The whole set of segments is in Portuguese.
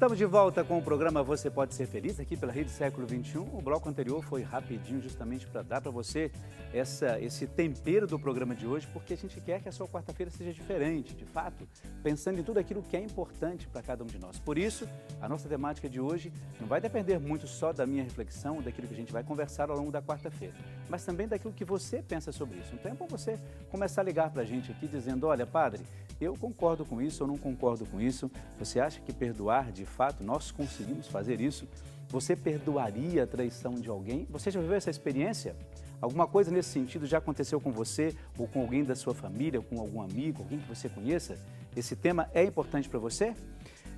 Estamos de volta com o programa Você Pode Ser Feliz, aqui pela Rede Século XXI. O bloco anterior foi rapidinho, justamente para dar para você esse tempero do programa de hoje, porque a gente quer que a sua quarta-feira seja diferente, de fato, pensando em tudo aquilo que é importante para cada um de nós. Por isso, a nossa temática de hoje não vai depender muito só da minha reflexão, daquilo que a gente vai conversar ao longo da quarta-feira, mas também daquilo que você pensa sobre isso. Então é bom você começar a ligar para a gente aqui dizendo, olha, padre, eu concordo com isso ou não concordo com isso. Você acha que perdoar, de fato, nós conseguimos fazer isso? Você perdoaria a traição de alguém? Você já viveu essa experiência? Alguma coisa nesse sentido já aconteceu com você ou com alguém da sua família, ou com algum amigo, alguém que você conheça? Esse tema é importante para você?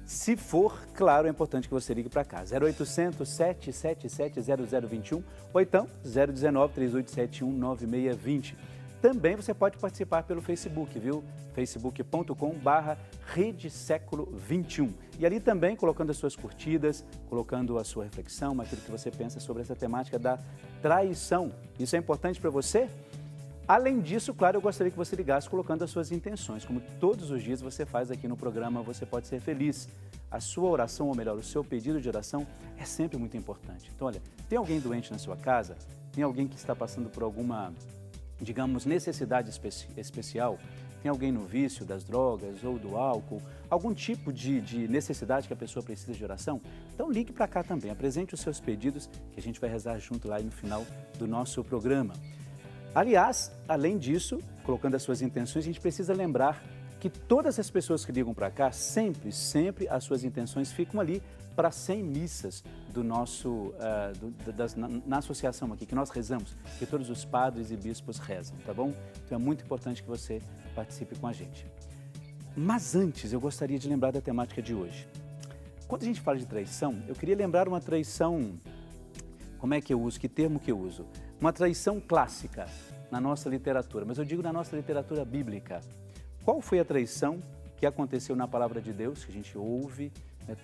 Se for, claro, é importante que você ligue para cá, 0800 777 0021 ou então 019 3871 9620. Também você pode participar pelo Facebook, viu? facebook.com/Rede Século XXI. E ali também colocando as suas curtidas, colocando a sua reflexão, aquilo que você pensa sobre essa temática da traição. Isso é importante para você? Além disso, claro, eu gostaria que você ligasse colocando as suas intenções, como todos os dias você faz aqui no programa Você Pode Ser Feliz. A sua oração, ou melhor, o seu pedido de oração é sempre muito importante. Então, olha, tem alguém doente na sua casa? Tem alguém que está passando por alguma, digamos, necessidade especial? Tem alguém no vício das drogas ou do álcool? Algum tipo de necessidade que a pessoa precisa de oração? Então ligue para cá também, apresente os seus pedidos que a gente vai rezar junto lá no final do nosso programa. Aliás, além disso, colocando as suas intenções, a gente precisa lembrar que todas as pessoas que ligam para cá, sempre as suas intenções ficam ali para 100 missas do nosso, na associação aqui, que nós rezamos, que todos os padres e bispos rezam, tá bom? Então é muito importante que você participe com a gente. Mas antes, eu gostaria de lembrar da temática de hoje. Quando a gente fala de traição, eu queria lembrar uma traição, como é que eu uso, que termo que eu uso? Uma traição clássica na nossa literatura, mas eu digo na nossa literatura bíblica. Qual foi a traição que aconteceu na palavra de Deus, que a gente ouve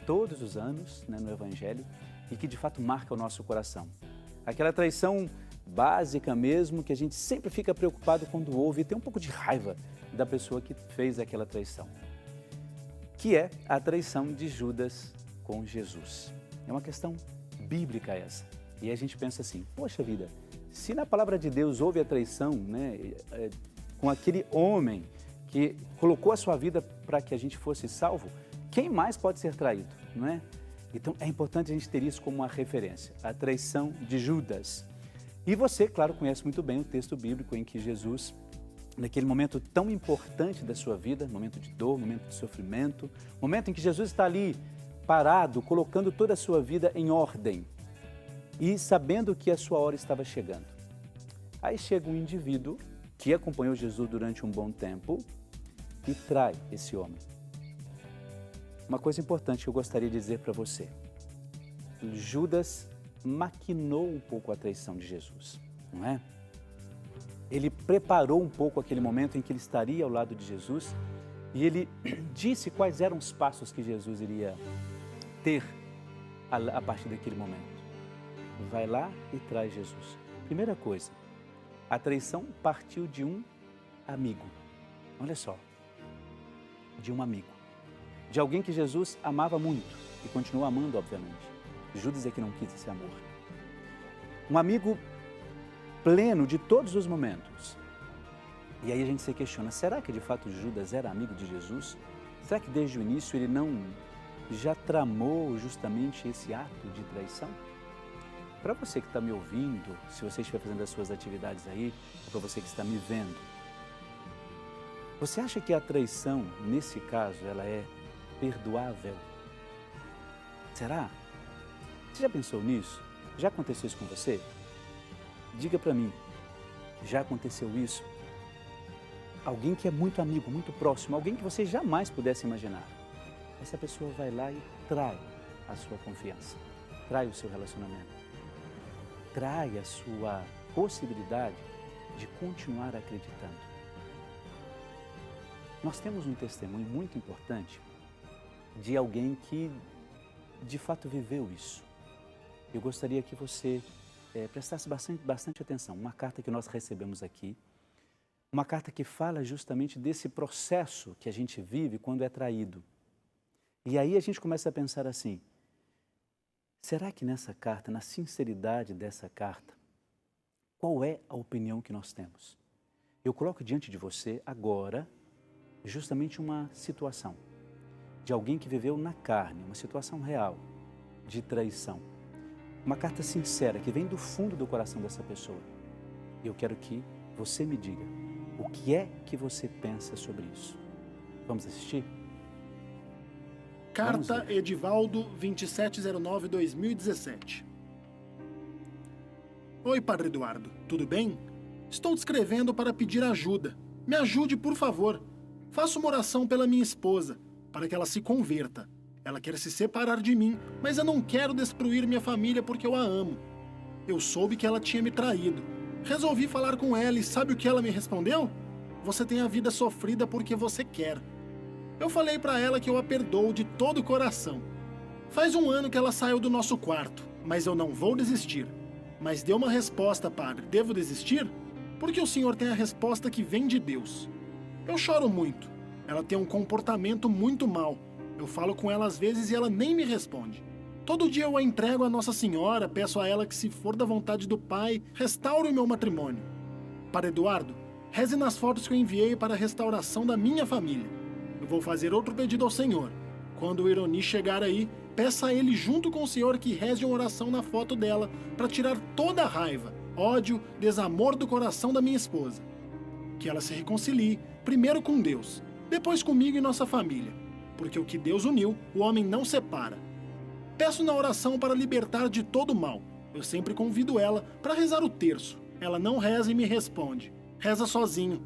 todos os anos no Evangelho e que de fato marca o nosso coração? Aquela traição básica mesmo, que a gente sempre fica preocupado quando ouve e tem um pouco de raiva da pessoa que fez aquela traição, que é a traição de Judas com Jesus. É uma questão bíblica essa. E a gente pensa assim, poxa vida, se na palavra de Deus houve a traição, com aquele homem que colocou a sua vida para que a gente fosse salvo, quem mais pode ser traído, não é? Então é importante a gente ter isso como uma referência, a traição de Judas. E você, claro, conhece muito bem o texto bíblico em que Jesus, naquele momento tão importante da sua vida, momento de dor, momento de sofrimento, momento em que Jesus está ali parado, colocando toda a sua vida em ordem e sabendo que a sua hora estava chegando. Aí chega um indivíduo que acompanhou Jesus durante um bom tempo e trai esse homem. Uma coisa importante que eu gostaria de dizer para você. Judas maquinou um pouco a traição de Jesus, não é? Ele preparou um pouco aquele momento em que ele estaria ao lado de Jesus e ele disse quais eram os passos que Jesus iria ter a partir daquele momento. Vai lá e traz Jesus. Primeira coisa, a traição partiu de um amigo. Olha só, de um amigo. De alguém que Jesus amava muito e continua amando, obviamente. Judas é que não quis esse amor. Um amigo pleno de todos os momentos. E aí a gente se questiona, será que de fato Judas era amigo de Jesus? Será que desde o início ele não já tramou justamente esse ato de traição? Para você que está me ouvindo, se você estiver fazendo as suas atividades aí, ou para você que está me vendo, você acha que a traição, nesse caso, ela é perdoável? Será? Você já pensou nisso? Já aconteceu isso com você? Diga para mim, já aconteceu isso? Alguém que é muito amigo, muito próximo, alguém que você jamais pudesse imaginar. Essa pessoa vai lá e trai a sua confiança, trai o seu relacionamento, trai a sua possibilidade de continuar acreditando. Nós temos um testemunho muito importante de alguém que de fato viveu isso. Eu gostaria que você prestasse bastante atenção. Uma carta que nós recebemos aqui, uma carta que fala justamente desse processo que a gente vive quando é traído. E aí a gente começa a pensar assim, será que nessa carta, na sinceridade dessa carta, qual é a opinião que nós temos? Eu coloco diante de você agora justamente uma situação de alguém que viveu na carne, uma situação real de traição. Uma carta sincera que vem do fundo do coração dessa pessoa. Eu quero que você me diga o que é que você pensa sobre isso. Vamos assistir? Carta Edivaldo 2709-2017. Oi, Padre Eduardo, tudo bem? Estou te escrevendo para pedir ajuda. Me ajude, por favor. Faça uma oração pela minha esposa, para que ela se converta. Ela quer se separar de mim, mas eu não quero destruir minha família porque eu a amo. Eu soube que ela tinha me traído. Resolvi falar com ela e sabe o que ela me respondeu? Você tem a vida sofrida porque você quer. Eu falei para ela que eu a perdoo de todo o coração. Faz 1 ano que ela saiu do nosso quarto, mas eu não vou desistir. Mas dê uma resposta, padre. Devo desistir? Porque o senhor tem a resposta que vem de Deus. Eu choro muito. Ela tem um comportamento muito mau. Eu falo com ela às vezes e ela nem me responde. Todo dia eu a entrego a Nossa Senhora, peço a ela que, se for da vontade do Pai, restaure o meu matrimônio. Padre Eduardo, reze nas fotos que eu enviei para a restauração da minha família. Eu vou fazer outro pedido ao Senhor. Quando o Ironi chegar aí, peça a ele junto com o Senhor que reze uma oração na foto dela para tirar toda a raiva, ódio, desamor do coração da minha esposa. Que ela se reconcilie, primeiro com Deus, depois comigo e nossa família. Porque o que Deus uniu, o homem não separa. Peço na oração para libertar de todo o mal. Eu sempre convido ela para rezar o terço. Ela não reza e me responde. Reza sozinho.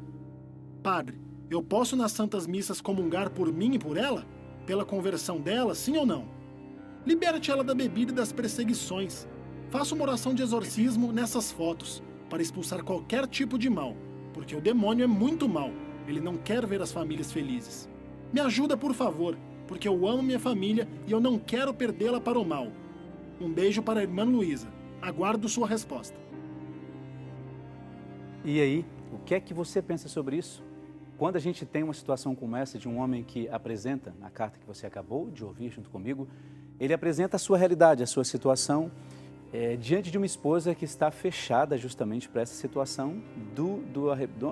Padre, eu posso nas santas missas comungar por mim e por ela? Pela conversão dela, sim ou não? Liberte ela da bebida e das perseguições. Faça uma oração de exorcismo nessas fotos, para expulsar qualquer tipo de mal, porque o demônio é muito mau. Ele não quer ver as famílias felizes. Me ajuda, por favor, porque eu amo minha família e eu não quero perdê-la para o mal. Um beijo para a irmã Luísa. Aguardo sua resposta. E aí, o que é que você pensa sobre isso? Quando a gente tem uma situação como essa de um homem que apresenta, na carta que você acabou de ouvir junto comigo, ele apresenta a sua realidade, a sua situação, diante de uma esposa que está fechada justamente para essa situação,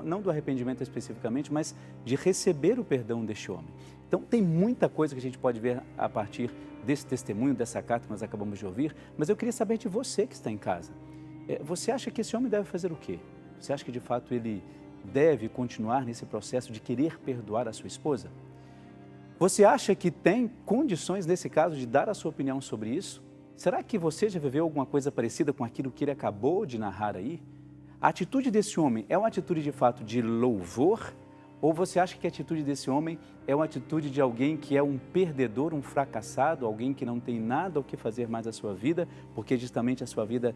não do arrependimento especificamente, mas de receber o perdão deste homem. Então, tem muita coisa que a gente pode ver a partir desse testemunho, dessa carta que nós acabamos de ouvir, mas eu queria saber de você que está em casa. Você acha que esse homem deve fazer o quê? Você acha que, de fato, ele deve continuar nesse processo de querer perdoar a sua esposa? Você acha que tem condições, nesse caso, de dar a sua opinião sobre isso? Será que você já viveu alguma coisa parecida com aquilo que ele acabou de narrar aí? A atitude desse homem é uma atitude, de fato, de louvor? Ou você acha que a atitude desse homem é uma atitude de alguém que é um perdedor, um fracassado, alguém que não tem nada o que fazer mais na sua vida, porque justamente a sua vida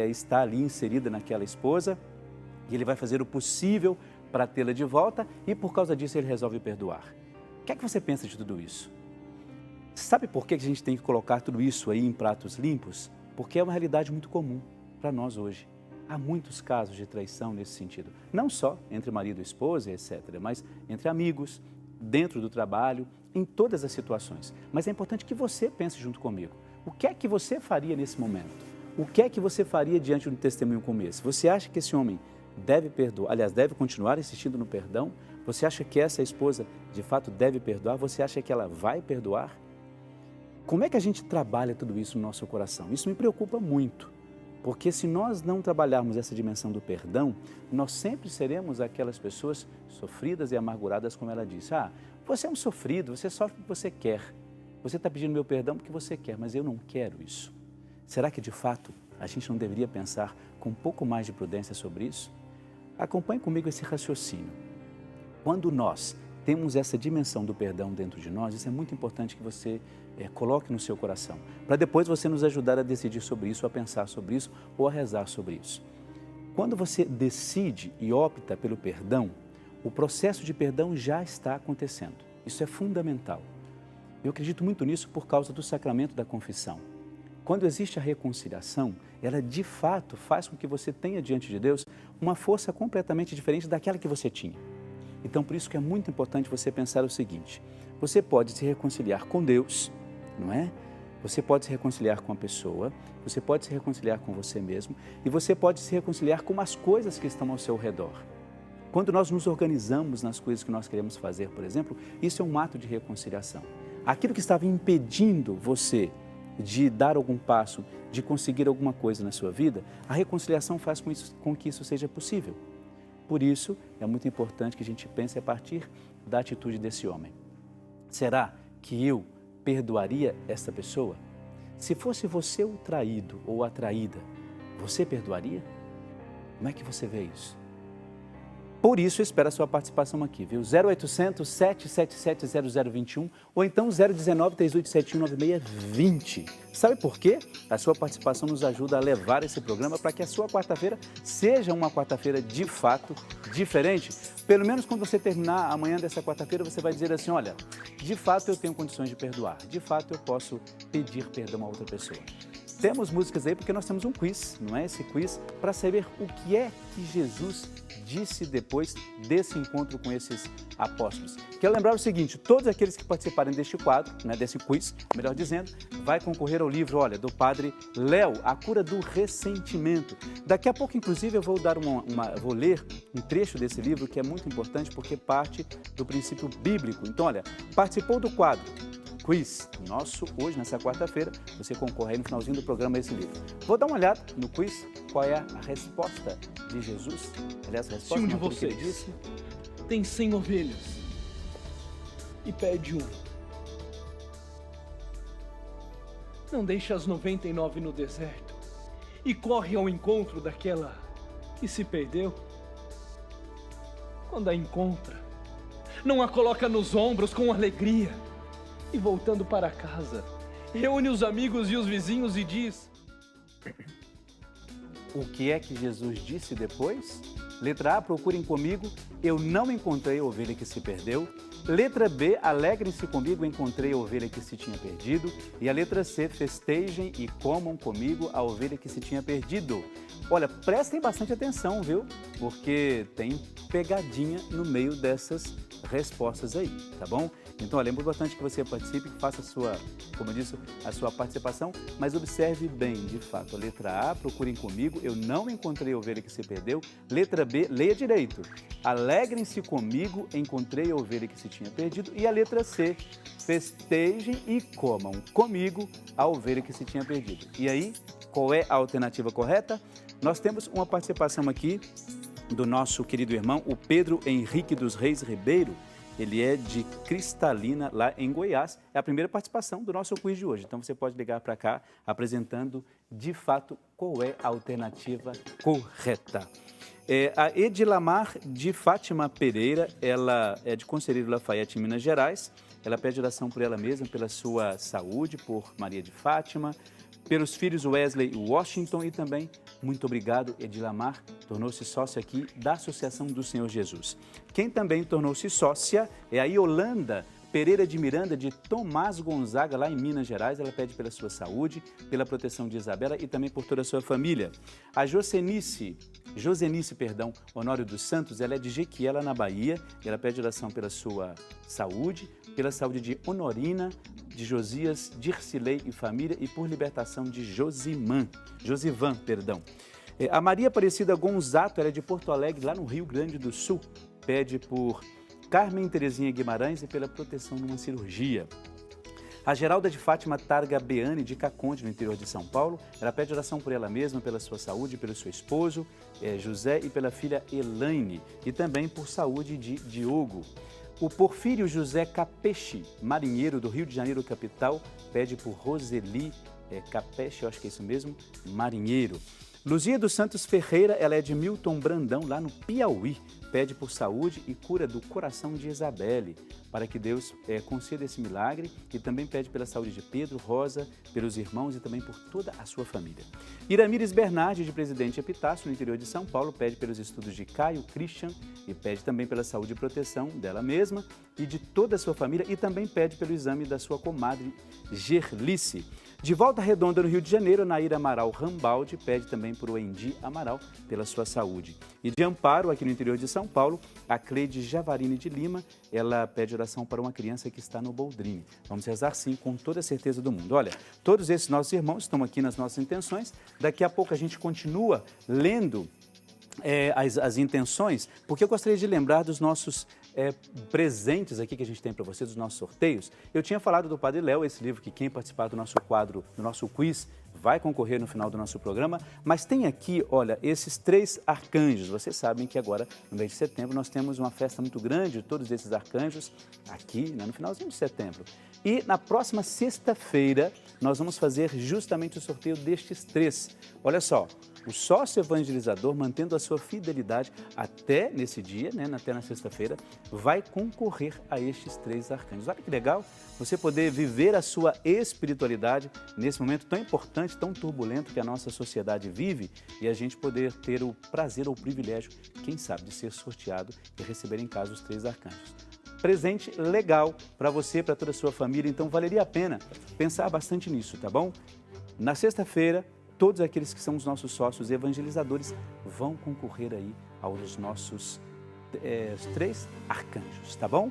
está ali inserida naquela esposa, e ele vai fazer o possível para tê-la de volta e por causa disso ele resolve perdoar? O que é que você pensa de tudo isso? Sabe por que a gente tem que colocar tudo isso aí em pratos limpos? Porque é uma realidade muito comum para nós hoje. Há muitos casos de traição nesse sentido. Não só entre marido e esposa, etc., mas entre amigos, dentro do trabalho, em todas as situações. Mas é importante que você pense junto comigo. O que é que você faria nesse momento? O que é que você faria diante de um testemunho como esse? Você acha que esse homem deve perdoar, aliás, deve continuar insistindo no perdão? Você acha que essa esposa, de fato, deve perdoar? Você acha que ela vai perdoar? Como é que a gente trabalha tudo isso no nosso coração? Isso me preocupa muito, porque se nós não trabalharmos essa dimensão do perdão, nós sempre seremos aquelas pessoas sofridas e amarguradas, como ela disse. Você é um sofrido, você sofre porque você quer. Você está pedindo meu perdão porque você quer, mas eu não quero isso. Será que, de fato, a gente não deveria pensar com um pouco mais de prudência sobre isso? Acompanhe comigo esse raciocínio. Quando nós temos essa dimensão do perdão dentro de nós, isso é muito importante que você coloque no seu coração, para depois você nos ajudar a decidir sobre isso, a pensar sobre isso ou a rezar sobre isso. Quando você decide e opta pelo perdão, o processo de perdão já está acontecendo. Isso é fundamental. Eu acredito muito nisso por causa do sacramento da confissão. Quando existe a reconciliação, ela de fato faz com que você tenha diante de Deus uma força completamente diferente daquela que você tinha. Então, por isso que é muito importante você pensar o seguinte: você pode se reconciliar com Deus, não é? Você pode se reconciliar com a pessoa, você pode se reconciliar com você mesmo e você pode se reconciliar com as coisas que estão ao seu redor. Quando nós nos organizamos nas coisas que nós queremos fazer, por exemplo, isso é um ato de reconciliação. Aquilo que estava impedindo você de dar algum passo, de conseguir alguma coisa na sua vida, a reconciliação faz com que isso seja possível. Por isso, é muito importante que a gente pense a partir da atitude desse homem. Será que eu perdoaria essa pessoa? Se fosse você o traído ou a traída, você perdoaria? Como é que você vê isso? Por isso, eu espero a sua participação aqui, viu? 0800 777 0021 ou então 019 3871 9620. Sabe por quê? A sua participação nos ajuda a levar esse programa para que a sua quarta-feira seja uma quarta-feira de fato diferente. Pelo menos quando você terminar amanhã dessa quarta-feira, você vai dizer assim: olha, de fato eu tenho condições de perdoar, de fato eu posso pedir perdão a outra pessoa. Temos músicas aí porque nós temos um quiz, não é? Esse quiz para saber o que é que Jesus disse depois desse encontro com esses apóstolos. Quero lembrar o seguinte: todos aqueles que participarem deste quadro, né, desse quiz, melhor dizendo, vai concorrer ao livro, olha, do Padre Léo, A Cura do Ressentimento. Daqui a pouco, inclusive, eu vou dar vou ler um trecho desse livro que é muito importante porque parte do princípio bíblico. Então, olha, participou do quadro quiz nosso hoje, nessa quarta-feira, você concorre aí no finalzinho do programa a esse livro. Vou dar uma olhada no quiz, qual é a resposta de Jesus. Aliás, a resposta se um de vocês tem 100 ovelhas e perde uma, não deixa as 99 no deserto e corre ao encontro daquela que se perdeu. Quando a encontra, não a coloca nos ombros com alegria e, voltando para casa, reúne os amigos e os vizinhos e diz: o que é que Jesus disse depois? Letra A, procurem comigo, eu não encontrei a ovelha que se perdeu. Letra B, alegrem-se comigo, encontrei a ovelha que se tinha perdido. E a letra C, festejem e comam comigo a ovelha que se tinha perdido. Olha, prestem bastante atenção, viu? Porque tem pegadinha no meio dessas respostas aí, tá bom? Então, olha, é muito importante que você participe, que faça a sua, como eu disse, a sua participação, mas observe bem, de fato. A letra A, procurem comigo, eu não encontrei a ovelha que se perdeu. Letra B, leia direito. Alegrem-se comigo, encontrei a ovelha que se tinha perdido. E a letra C, festejem e comam comigo a ovelha que se tinha perdido. E aí, qual é a alternativa correta? Nós temos uma participação aqui do nosso querido irmão, o Pedro Henrique dos Reis Ribeiro. Ele é de Cristalina, lá em Goiás. É a primeira participação do nosso quiz de hoje. Então, você pode ligar para cá, apresentando, de fato, qual é a alternativa correta. A Edilamar de Fátima Pereira, ela é de Conselheiro Lafayette, em Minas Gerais. Ela pede oração por ela mesma, pela sua saúde, por Maria de Fátima, pelos filhos Wesley e Washington e também, muito obrigado, Edilamar, tornou-se sócia aqui da Associação do Senhor Jesus. Quem também tornou-se sócia é a Yolanda Pereira de Miranda, de Tomás Gonzaga, lá em Minas Gerais. Ela pede pela sua saúde, pela proteção de Isabela e também por toda a sua família. A Josenice, Honório dos Santos, ela é de Jequiela, na Bahia. Ela pede oração pela sua saúde, pela saúde de Honorina, de Josias, Dircilei e família e por libertação de Josivan. A Maria Aparecida Gonzato, ela é de Porto Alegre, lá no Rio Grande do Sul. Pede por Carmen Terezinha Guimarães e pela proteção numa cirurgia. A Geralda de Fátima Targa Beane, de Caconde, no interior de São Paulo, ela pede oração por ela mesma, pela sua saúde, pelo seu esposo, José, e pela filha Elaine, e também por saúde de Diogo. O Porfírio José Capeche, marinheiro do Rio de Janeiro, capital, pede por Roseli Capeche, eu acho que é isso mesmo, marinheiro. Luzia dos Santos Ferreira, ela é de Milton Brandão, lá no Piauí. Pede por saúde e cura do coração de Isabelle, para que Deus conceda esse milagre, e também pede pela saúde de Pedro, Rosa, pelos irmãos e também por toda a sua família. Iramires Bernardi, de Presidente Epitácio, no interior de São Paulo, pede pelos estudos de Caio Christian e pede também pela saúde e proteção dela mesma e de toda a sua família, e também pede pelo exame da sua comadre Gerlice. De Volta Redonda, no Rio de Janeiro, a Naira Amaral Rambaldi pede também para o Endi Amaral pela sua saúde. E de Amparo, aqui no interior de São Paulo, a Cleide Javarini de Lima, ela pede oração para uma criança que está no Boldrini. Vamos rezar sim, com toda a certeza do mundo. Olha, todos esses nossos irmãos estão aqui nas nossas intenções. Daqui a pouco a gente continua lendo as intenções, porque eu gostaria de lembrar dos nossos presentes aqui que a gente tem para vocês, dos nossos sorteios. Eu tinha falado do Padre Léo, esse livro que quem participar do nosso quadro, do nosso quiz, vai concorrer no final do nosso programa, mas tem aqui, olha, esses 3 arcanjos. Vocês sabem que agora, no mês de setembro, nós temos uma festa muito grande de todos esses arcanjos aqui, né, no finalzinho de setembro. E na próxima sexta-feira, nós vamos fazer justamente o sorteio destes 3. Olha só, o sócio evangelizador, mantendo a sua fidelidade até nesse dia, né, até na sexta-feira, vai concorrer a estes 3 arcanjos. Olha que legal você poder viver a sua espiritualidade nesse momento tão importante, tão turbulento que a nossa sociedade vive, e a gente poder ter o prazer ou o privilégio, quem sabe, de ser sorteado e receber em casa os 3 arcanjos. Presente legal para você, para toda a sua família, então valeria a pena pensar bastante nisso, tá bom? Na sexta-feira, todos aqueles que são os nossos sócios evangelizadores vão concorrer aí aos nossos 3 arcanjos, tá bom?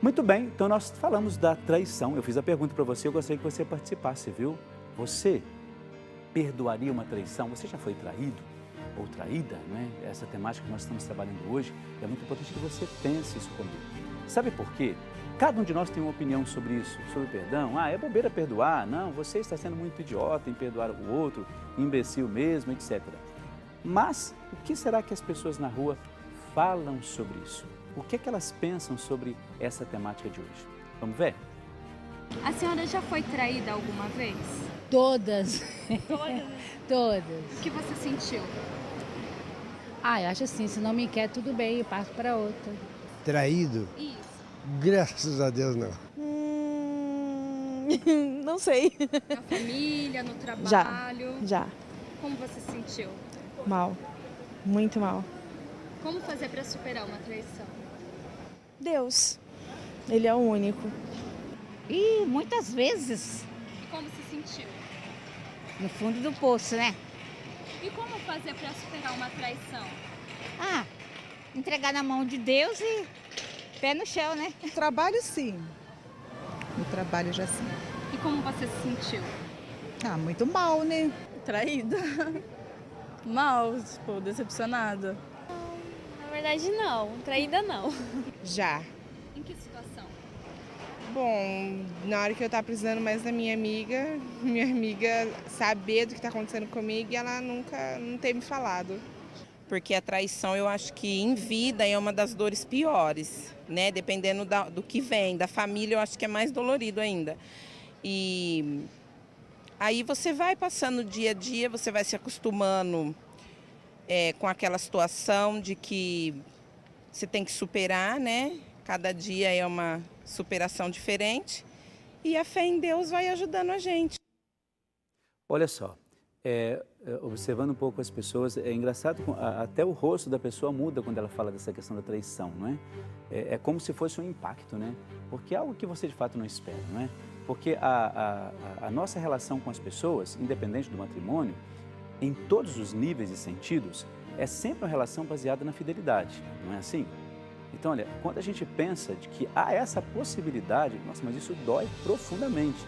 Muito bem, então nós falamos da traição. Eu fiz a pergunta para você, eu gostaria que você participasse, viu? Você perdoaria uma traição? Você já foi traído ou traída, né? Essa temática que nós estamos trabalhando hoje, é muito importante que você pense isso comigo. Sabe por quê? Cada um de nós tem uma opinião sobre isso, sobre perdão. É bobeira perdoar. Não, você está sendo muito idiota em perdoar o outro, imbecil mesmo, etc. Mas o que será que as pessoas na rua falam sobre isso? O que é que elas pensam sobre essa temática de hoje? Vamos ver? A senhora já foi traída alguma vez? Todas. Todas? Todas. O que você sentiu? Eu acho assim, se não me quer, tudo bem, eu passo para outra. Traído? Isso. Graças a Deus, não. Não sei. Na família, no trabalho? Já. Como você se sentiu? Mal. Muito mal. Como fazer para superar uma traição? Deus. Ele é o único. E muitas vezes E como se sentiu? no fundo do poço, né? E como fazer para superar uma traição? Entregar na mão de Deus e pé no chão, né? No trabalho, sim. No trabalho, já sim. E como você se sentiu? Muito mal, né? Traída. Mal, decepcionada. Na verdade, não. Traída, não. Já. Em que situação? Bom, na hora que eu tava precisando mais da minha amiga saber do que tá acontecendo comigo e ela nunca não ter me falado. Porque a traição, eu acho que em vida é uma das dores piores, né? Dependendo do que vem. Da família, eu acho que é mais dolorido ainda. E aí você vai passando dia a dia, você vai se acostumando com aquela situação de que você tem que superar, né? Cada dia é uma superação diferente. E a fé em Deus vai ajudando a gente. Olha só. Observando um pouco as pessoas, é engraçado, até o rosto da pessoa muda quando ela fala dessa questão da traição, não é? É como se fosse um impacto, né? Porque é algo que você de fato não espera, não é? Porque a nossa relação com as pessoas, independente do matrimônio, em todos os níveis e sentidos, é sempre uma relação baseada na fidelidade, não é assim? Então, olha, quando a gente pensa de que há essa possibilidade, nossa, mas isso dói profundamente.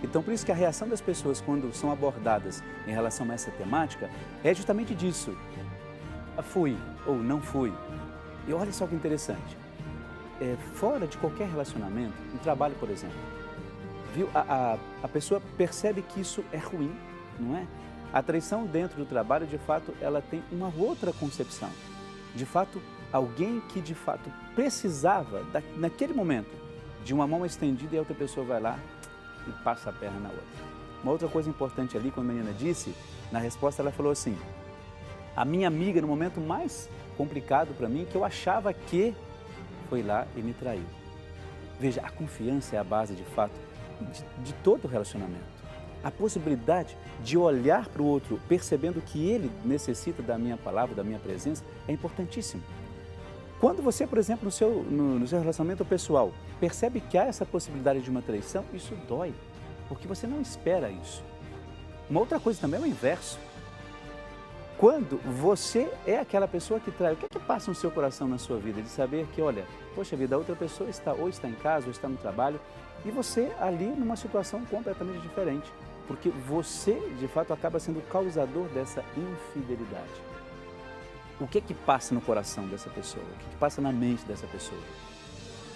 Então, por isso que a reação das pessoas quando são abordadas em relação a essa temática é justamente disso. Fui ou não fui. E olha só que interessante. Fora de qualquer relacionamento, no trabalho, por exemplo, viu? A pessoa percebe que isso é ruim, não é? A traição dentro do trabalho, de fato, ela tem uma outra concepção. De fato, alguém que de fato precisava, naquele momento, de uma mão estendida e a outra pessoa vai lá e passa a perna na outra. Uma outra coisa importante ali, quando a menina disse, na resposta ela falou assim, a minha amiga, no momento mais complicado para mim, que eu achava que foi lá e me traiu. Veja, a confiança é a base, de fato, de todo relacionamento. A possibilidade de olhar para o outro, percebendo que ele necessita da minha palavra, da minha presença, é importantíssimo. Quando você, por exemplo, no seu relacionamento pessoal, percebe que há essa possibilidade de uma traição, isso dói. porque você não espera isso. Uma outra coisa também é o inverso. Quando você é aquela pessoa que trai, o que é que passa no seu coração, na sua vida? De saber que, olha, poxa vida, a outra pessoa ou está em casa, ou está no trabalho, e você ali numa situação completamente diferente. Porque você, de fato, acaba sendo o causador dessa infidelidade. O que é que passa no coração dessa pessoa? O que é que passa na mente dessa pessoa?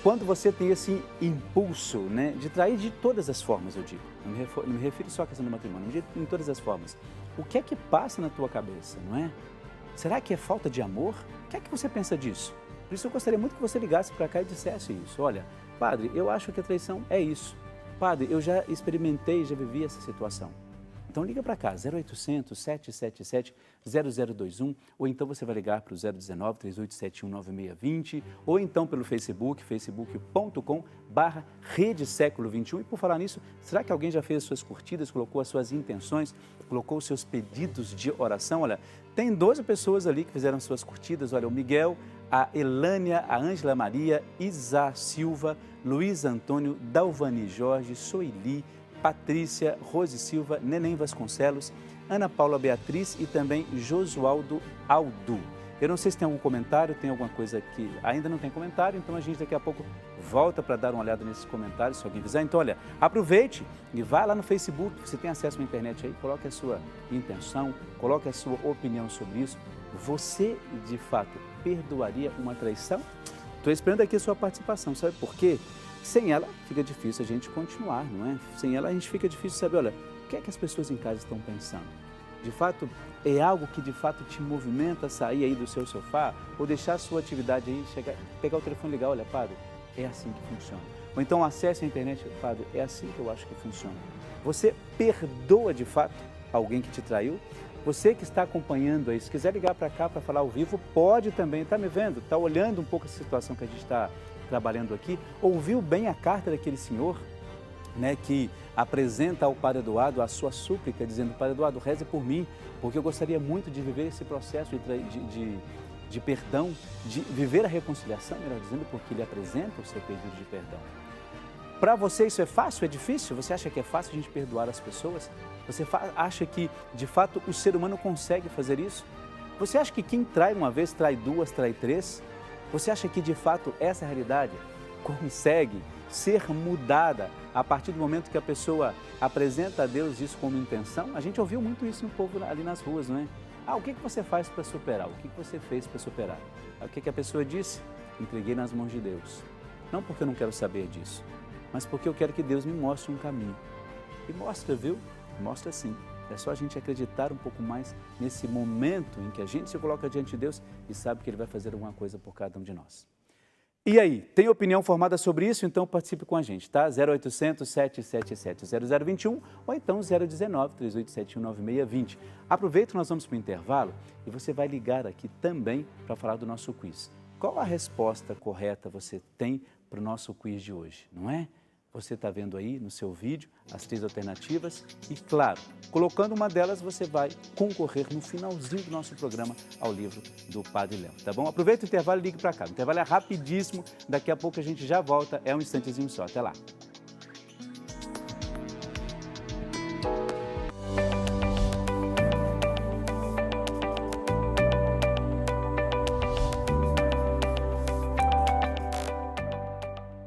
Quando você tem esse impulso, né, de trair de todas as formas, eu digo, não me refiro só à questão do matrimônio, em todas as formas, o que é que passa na tua cabeça, não é? Será que é falta de amor? O que é que você pensa disso? Por isso eu gostaria muito que você ligasse para cá e dissesse isso. Olha, padre, eu acho que a traição é isso. Padre, eu já experimentei, já vivi essa situação. Então liga para cá, 0800 777 0021, ou então você vai ligar para o 019 3871 9620, ou então pelo Facebook, facebook.com/Rede Século 21. E por falar nisso, será que alguém já fez as suas curtidas, colocou as suas intenções, colocou os seus pedidos de oração? Olha, tem 12 pessoas ali que fizeram suas curtidas, olha, o Miguel, a Elânia, a Ângela Maria, Isa Silva, Luiz Antônio, Dalvani Jorge, Soili, Patrícia, Rose Silva, Neném Vasconcelos, Ana Paula Beatriz e também Josualdo Aldu. Eu não sei se tem algum comentário, tem alguma coisa que ainda não tem comentário, então a gente daqui a pouco volta para dar uma olhada nesses comentários, se alguém quiser. Então, olha, aproveite e vá lá no Facebook, você tem acesso à internet aí, coloque a sua intenção, coloque a sua opinião sobre isso. Você, de fato, perdoaria uma traição? Estou esperando aqui a sua participação, sabe por quê? Sem ela, fica difícil a gente continuar, não é? Sem ela, a gente fica difícil saber, olha, o que é que as pessoas em casa estão pensando? De fato, é algo que de fato te movimenta a sair aí do seu sofá ou deixar a sua atividade aí, chegar, pegar o telefone e ligar, olha, padre, é assim que funciona. Ou então acesse a internet, padre, é assim que eu acho que funciona. Você perdoa de fato alguém que te traiu? Você que está acompanhando aí, se quiser ligar para cá para falar ao vivo, pode também, está me vendo, está olhando um pouco essa situação que a gente está trabalhando aqui, ouviu bem a carta daquele senhor, né, que apresenta ao Padre Eduardo a sua súplica, dizendo, Padre Eduardo, reze por mim, porque eu gostaria muito de viver esse processo de perdão, de viver a reconciliação, melhor dizendo, porque ele apresenta o seu pedido de perdão. Para você isso é fácil, é difícil? Você acha que é fácil a gente perdoar as pessoas? Você acha que, de fato, o ser humano consegue fazer isso? Você acha que quem trai uma vez, trai duas, trai três? Você acha que, de fato, essa realidade consegue ser mudada a partir do momento que a pessoa apresenta a Deus isso como intenção? A gente ouviu muito isso no povo ali nas ruas, não é? Ah, o que você faz para superar? O que você fez para superar? O que a pessoa disse? Entreguei nas mãos de Deus. Não porque eu não quero saber disso, mas porque eu quero que Deus me mostre um caminho. E mostra, viu? Mostra sim. É só a gente acreditar um pouco mais nesse momento em que a gente se coloca diante de Deus e sabe que Ele vai fazer alguma coisa por cada um de nós. E aí, tem opinião formada sobre isso? Então participe com a gente, tá? 0800 777 0021 ou então 019 3871 9620. Aproveita, nós vamos para o intervalo e você vai ligar aqui também para falar do nosso quiz. Qual a resposta correta você tem para o nosso quiz de hoje, não é? Você está vendo aí no seu vídeo as 3 alternativas e, claro, colocando uma delas, você vai concorrer no finalzinho do nosso programa ao livro do Padre Léo, tá bom? Aproveita o intervalo e ligue para cá. O intervalo é rapidíssimo, daqui a pouco a gente já volta, é um instantezinho só. Até lá.